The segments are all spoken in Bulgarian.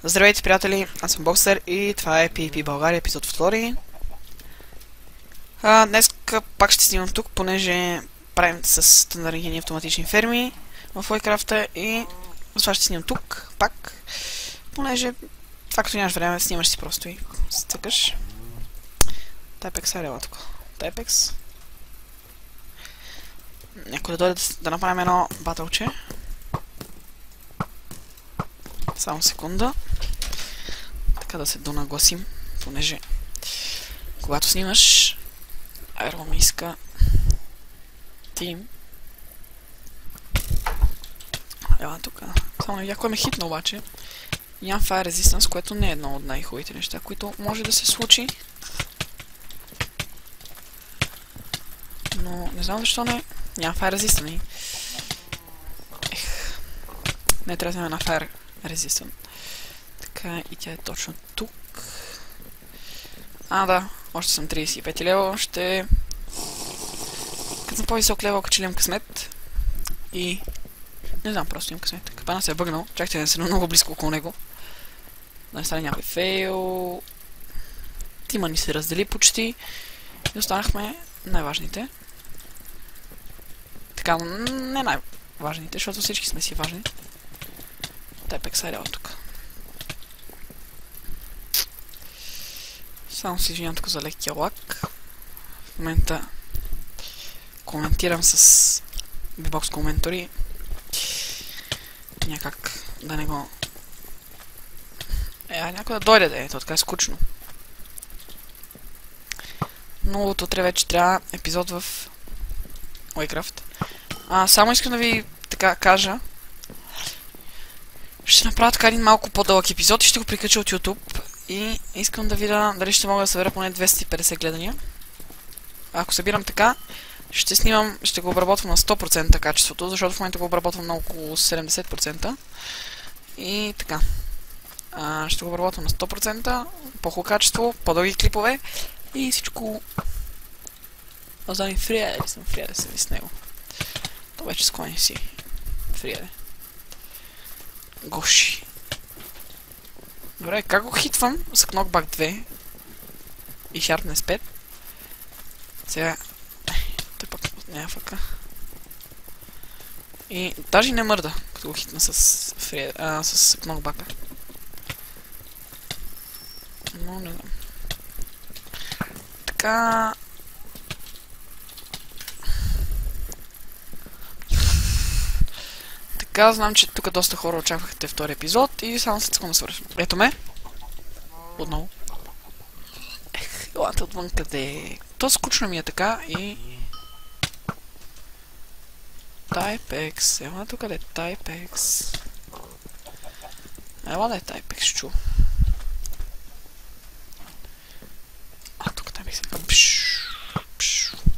Здравейте, приятели! Аз съм Боксер и това е PvP България, епизод 2. Днес пак ще снимам тук, понеже правим с стандартни автоматични ферми в Лайкрафта и затова ще снимам тук, пак, понеже това като нямаш време, снимаш си просто и стъкаш. Typex е рела тук. Typex. Някой да дойде да направим едно батълче. Само секунда. Така да се донагласим, понеже когато снимаш Iron ми иска Team. Ела тук. Само не видях кой ме хитна обаче. Нямам Fire Resistance, което не е едно от най-хубавите неща, които може да се случи. Но не знам защо не. Нямам Fire Resistance. Не трябва да вземем на Fire Resistance. Така, и тя е точно тук. Да, още съм 35 лева, ще... Като съм по-висок левел, качи имам късмет. И... Не знам, просто имам късмет. Капана се е бъгнал, чакайте да се много близко около него. Да не стане някой фейл. Тима ни се раздели почти. И останахме най-важните. Така, не най-важните, защото всички сме си важни. Typex е рял тук. Само се извинявам тук за лекия лак. В момента коментирам с Bbox коментори. Някак да не го... някой да дойде да е, то така е скучно. Но от утре вече трябва епизод в Minecraft. Само искам да ви така кажа. Ще направя така един малко по-дълъг епизод и ще го прикача от YouTube. И искам да видя дали ще мога да събера поне 250 гледания. Ако събирам така, ще снимам, ще го обработвам на 100% качеството, защото в момента го обработвам на около 70%. И така. Ще го обработвам на 100%, по-хубаво качество, по-дълги клипове и всичко... Фриаде съм и с него. То вече склони си. Фриаде. Гоши. Добре, как го хитвам с Knockback 2 и Sharpness 5? Сега... Той пък няма фъка. И даже не мърда, като го хитна с Knockback. Но не знам. Така... Така, знам, че тук доста хора очаквахте втори епизод и само след секунда свършим. Ето ме. Отново. Елате отвън къде. То скучно ми е така и... Typex. Ела тук къде? Typex. Ела да е Typex, чу. Тук Typex е към...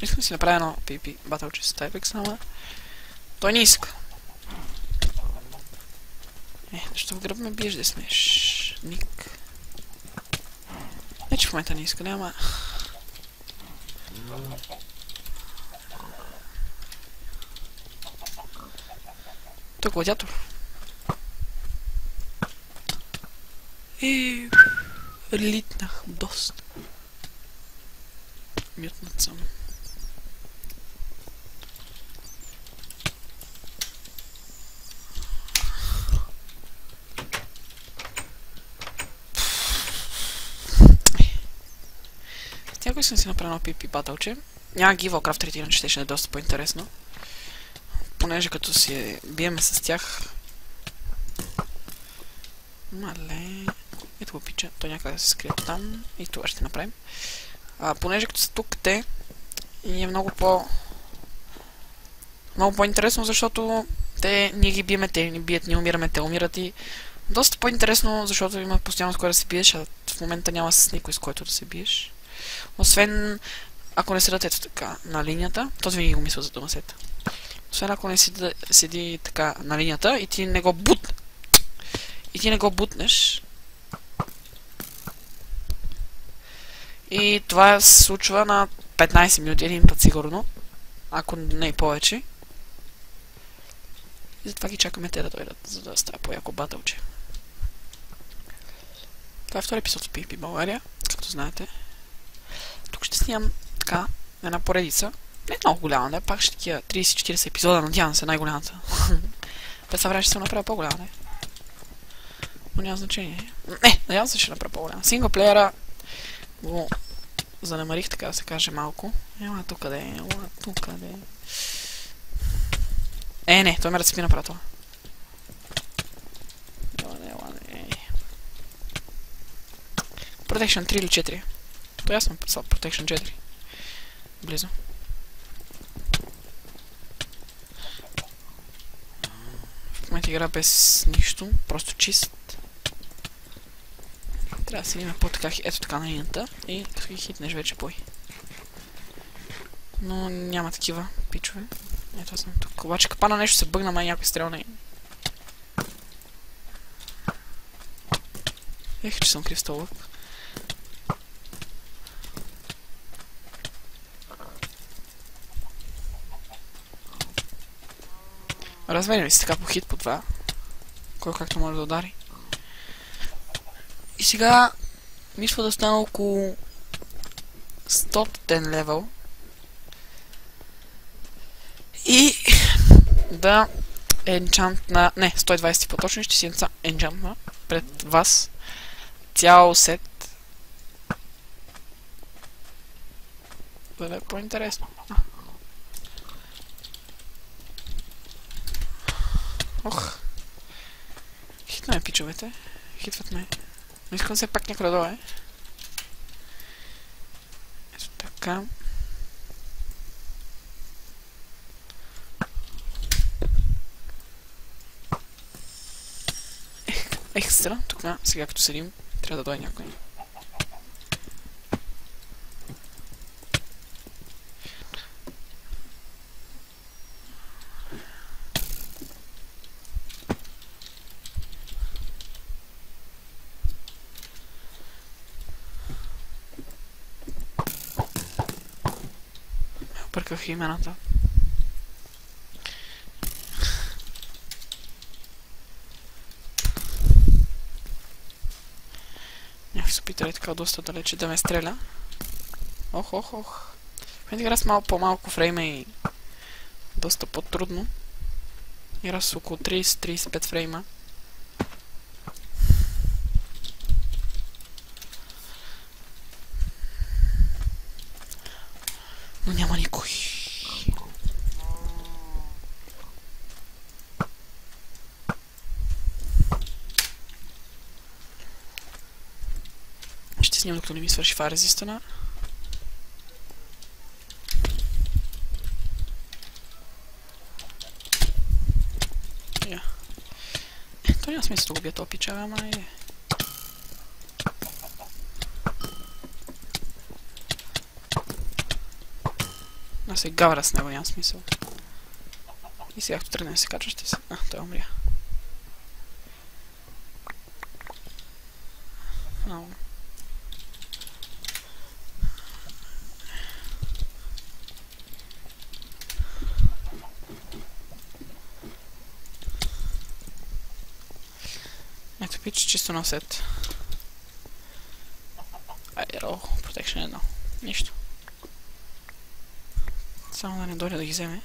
Искам да си направя едно PvP батълче с Typex, ама... Той не иска. Защо в гръб ме биеш да смееш? Ник. Не, че в момента не иска, няма. Той е гладиатор. Литнах доста. Мютнат съм. Ако искам си направя едно PvP батълче, няма ги Warcraft 3, иначе ще е доста по-интересно. Понеже като си биеме с тях... Мале... Ето го пича, той някак да се скрие там и това ще направим. Понеже като са тук те, и е много по-интересно, защото ние ги биеме, те ни бият, ние умираме, те умират и... Доста по-интересно, защото има постоянно с кой да се биеш, а в момента няма с никой с който да се биеш. Освен ако не седат ето така на линията, този винаги го мисля за дома сета. Освен ако не седи така на линията и ти не го бутнеш. И това се случва на 15 минути, един път сигурно. Ако не и повече. И затова ги чакаме те да дойдат, за да става по-яко батълче. Това е втори епизод от PvP България, както знаете. Тук ще снимам така една поредица. Не много голяма, да, пак ще такива 30-40 епизода, надявам се, най-голямата. През това време ще се направя по-голяма, не? Но няма значение. Не, надявам се, ще направя по-голяма. Синглплеера го занемарих, така да се каже, малко. Ела тук да е, ела тук да е. Не, той ме разцепи направо това. Ела не. Protection 3 или 4? То аз съм писал Protection 4. Близо. В момента игра без нищо, просто чист. Трябва да си има по-така, ето така на линията и като ги хитнеш вече бой. Но няма такива пичове. Ето аз съм тук. Обаче капана нещо се бъгна, май някой стрелна и... Ех, че съм крив столък. Разменяме си така по хит по това. Кой както може да удари. И сега мисля да стана около 100 левел. И да енчант на... Не, 120 по-точно ще си енчант на пред вас. Цял сет. Да е по-интересно. Ох. Хитна пичовете. Хитват ме. Но искам все пак някъде долу, Ето така. Екстра. Тук, сега като седим, трябва да дойде някой. Бърках имената. Някой се опитали така доста далече да ме стреля. Ох, ох, ох. В момента игра с малко по-малко фрейма и доста по-трудно. Игра с около 30-35 фрейма. Но няма никой. Ще снимам докато не ми свърши фа резистана. То няма смисъл да го бия тоя пичава, ама е. Аз се гавра с него, няма смисъл. И сега като тръгне да се качва, ще се... той умря. Много. Ето пич, чисто на сет. Айро, Protection 1. Нищо. Само да не дойде да ги вземе.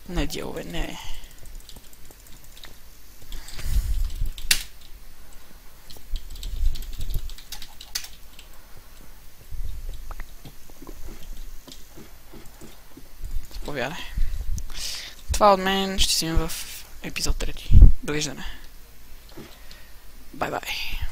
Не, дяволе, не. Заповядай. Това от мен ще си има в епизод 3. Довиждане. Бай-бай.